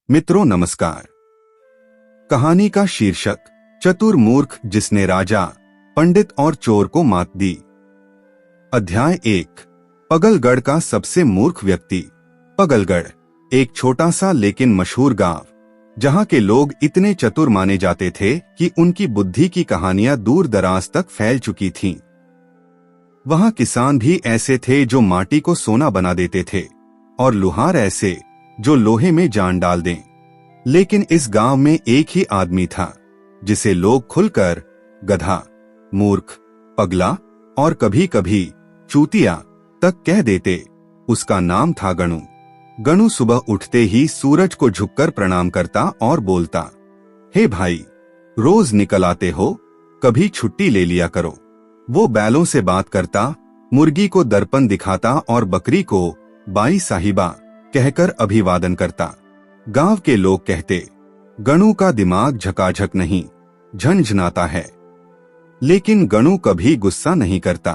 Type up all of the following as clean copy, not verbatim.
मित्रों नमस्कार। कहानी का शीर्षक चतुर मूर्ख जिसने राजा, पंडित और चोर को मात दी। अध्याय 1। पगलगढ़ का सबसे मूर्ख व्यक्ति। पगलगढ़ एक छोटा सा लेकिन मशहूर गांव, जहां के लोग इतने चतुर माने जाते थे कि उनकी बुद्धि की कहानियां दूर दराज तक फैल चुकी थीं। वहां किसान भी ऐसे थे जो माटी को सोना बना देते थे और लुहार ऐसे जो लोहे में जान डाल दें। लेकिन इस गांव में एक ही आदमी था जिसे लोग खुलकर गधा, मूर्ख, पगला और कभी कभी चूतिया तक कह देते। उसका नाम था गणु। गणु सुबह उठते ही सूरज को झुककर प्रणाम करता और बोलता, हे भाई, रोज निकल आते हो, कभी छुट्टी ले लिया करो। वो बैलों से बात करता, मुर्गी को दर्पण दिखाता और बकरी को बाई साहिबा कहकर अभिवादन करता। गांव के लोग कहते, गणु का दिमाग झकाझक नहीं, झनझनाता है। लेकिन गणु कभी गुस्सा नहीं करता।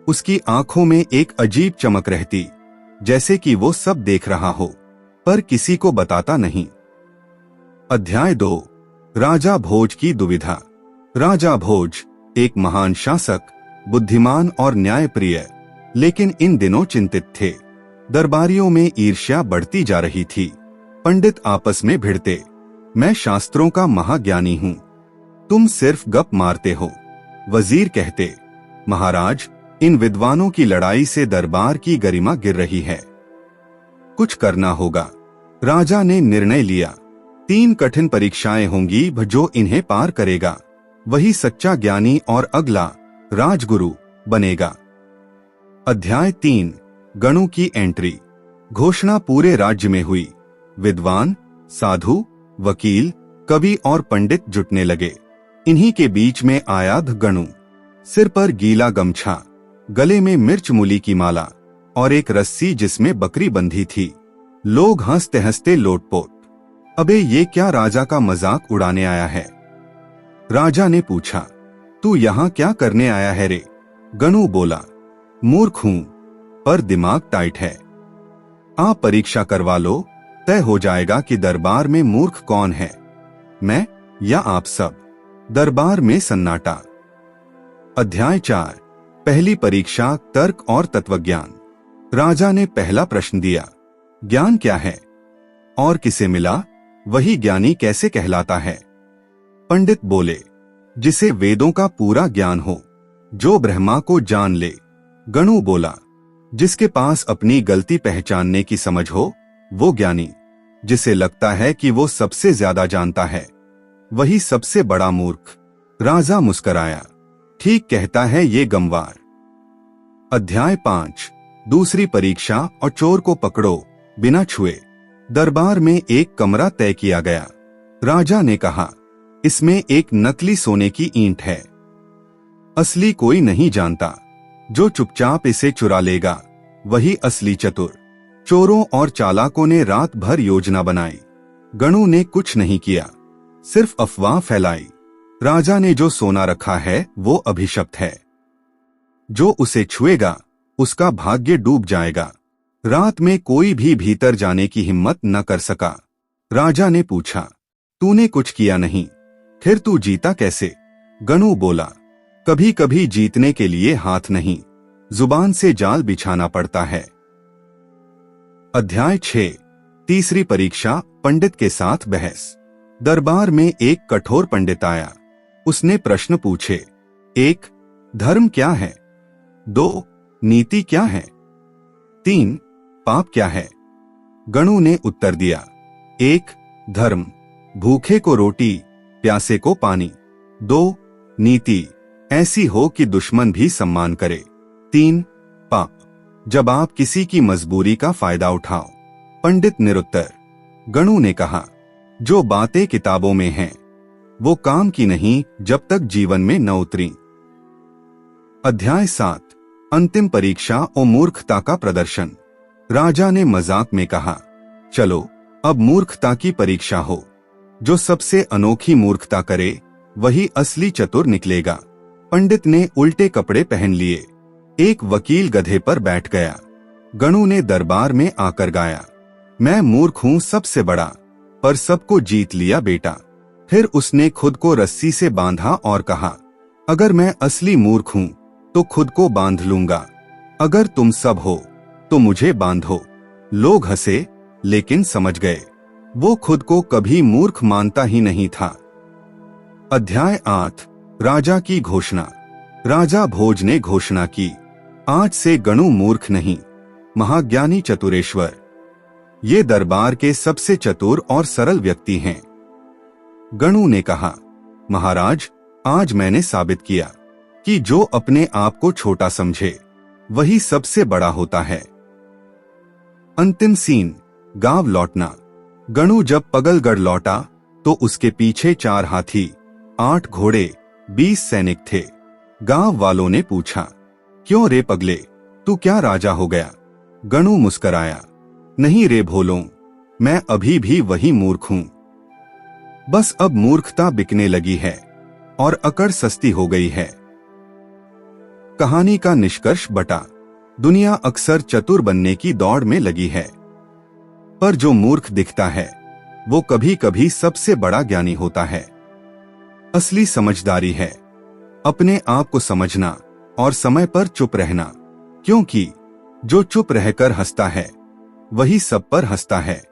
उसकी आंखों में एक अजीब चमक रहती, जैसे कि वो सब देख रहा हो पर किसी को बताता नहीं। अध्याय 2। राजा भोज की दुविधा। राजा भोज एक महान शासक, बुद्धिमान और न्यायप्रिय, लेकिन इन दिनों चिंतित थे। दरबारियों में ईर्ष्या बढ़ती जा रही थी। पंडित आपस में भिड़ते, मैं शास्त्रों का महाज्ञानी हूँ, तुम सिर्फ गप मारते हो। वजीर कहते, महाराज, इन विद्वानों की लड़ाई से दरबार की गरिमा गिर रही है, कुछ करना होगा। राजा ने निर्णय लिया, 3 कठिन परीक्षाएं होंगी, जो इन्हें पार करेगा वही सच्चा ज्ञानी और अगला राजगुरु बनेगा। अध्याय 3। गणु की एंट्री। घोषणा पूरे राज्य में हुई। विद्वान, साधु, वकील, कवि और पंडित जुटने लगे। इन्हीं के बीच में आया गणु। सिर पर गीला गमछा, गले में मिर्च मूली की माला और एक रस्सी जिसमें बकरी बंधी थी। लोग हंसते हंसते लोटपोट। अबे ये क्या राजा का मजाक उड़ाने आया है? राजा ने पूछा, तू यहाँ क्या करने आया है रे? गणु बोला, मूर्ख हूं पर दिमाग टाइट है। आप परीक्षा करवा लो, तय हो जाएगा कि दरबार में मूर्ख कौन है, मैं या आप सब। दरबार में सन्नाटा। अध्याय 4। पहली परीक्षा, तर्क और तत्वज्ञान। राजा ने पहला प्रश्न दिया, ज्ञान क्या है और किसे मिला, वही ज्ञानी कैसे कहलाता है? पंडित बोले, जिसे वेदों का पूरा ज्ञान हो, जो ब्रह्मा को जान ले। गणु बोला, जिसके पास अपनी गलती पहचानने की समझ हो, वो ज्ञानी। जिसे लगता है कि वो सबसे ज्यादा जानता है, वही सबसे बड़ा मूर्ख। राजा मुस्कराया, ठीक कहता है ये गंवार। अध्याय 5। दूसरी परीक्षा और चोर को पकड़ो बिना छुए। दरबार में एक कमरा तय किया गया। राजा ने कहा, इसमें एक नकली सोने की ईंट है, असली कोई नहीं जानता। जो चुपचाप इसे चुरा लेगा वही असली चतुर। चोरों और चालाकों ने रात भर योजना बनाई। गणु ने कुछ नहीं किया, सिर्फ अफवाह फैलाई। राजा ने जो सोना रखा है वो अभिशप्त है, जो उसे छुएगा उसका भाग्य डूब जाएगा। रात में कोई भी भीतर जाने की हिम्मत न कर सका। राजा ने पूछा, तूने कुछ किया नहीं, फिर तू जीता कैसे? गणु बोला, कभी कभी जीतने के लिए हाथ नहीं, जुबान से जाल बिछाना पड़ता है। अध्याय 6। तीसरी परीक्षा, पंडित के साथ बहस। दरबार में एक कठोर पंडित आया। उसने प्रश्न पूछे, 1. धर्म क्या है? 2. नीति क्या है? 3. पाप क्या है? गणु ने उत्तर दिया, 1. धर्म, भूखे को रोटी, प्यासे को पानी। 2. नीति, ऐसी हो कि दुश्मन भी सम्मान करे। 3. पाप, जब आप किसी की मजबूरी का फायदा उठाओ। पंडित निरुत्तर। गणु ने कहा, जो बातें किताबों में हैं वो काम की नहीं जब तक जीवन में न उतरी। अध्याय 7। अंतिम परीक्षा और मूर्खता का प्रदर्शन। राजा ने मजाक में कहा, चलो अब मूर्खता की परीक्षा हो। जो सबसे अनोखी मूर्खता करे वही असली चतुर निकलेगा। पंडित ने उल्टे कपड़े पहन लिए। एक वकील गधे पर बैठ गया। गणु ने दरबार में आकर गाया, मैं मूर्ख हूं सबसे बड़ा, पर सबको जीत लिया बेटा। फिर उसने खुद को रस्सी से बांधा और कहा, अगर मैं असली मूर्ख हूं तो खुद को बांध लूंगा, अगर तुम सब हो तो मुझे बांधो। लोग हंसे, लेकिन समझ गए वो खुद को कभी मूर्ख मानता ही नहीं था। अध्याय 8 राजा की घोषणा। राजा भोज ने घोषणा की, आज से गणु मूर्ख नहीं, महाज्ञानी चतुरेश्वर। ये दरबार के सबसे चतुर और सरल व्यक्ति हैं। गणु ने कहा, महाराज, आज मैंने साबित किया कि जो अपने आप को छोटा समझे वही सबसे बड़ा होता है। अंतिम सीन, गांव लौटना। गणु जब पगलगढ़ लौटा तो उसके पीछे 4 हाथी, 8 घोड़े, 20 सैनिक थे। गांव वालों ने पूछा, क्यों रे पगले, तू क्या राजा हो गया? गणु मुस्कराया, नहीं रे भोलों, मैं अभी भी वही मूर्ख हूं। बस अब मूर्खता बिकने लगी है और अकड़ सस्ती हो गई है। कहानी का निष्कर्ष बटा। दुनिया अक्सर चतुर बनने की दौड़ में लगी है, पर जो मूर्ख दिखता है वो कभी कभी सबसे बड़ा ज्ञानी होता है। असली समझदारी है अपने आप को समझना और समय पर चुप रहना, क्योंकि जो चुप रहकर हंसता है वही सब पर हंसता है।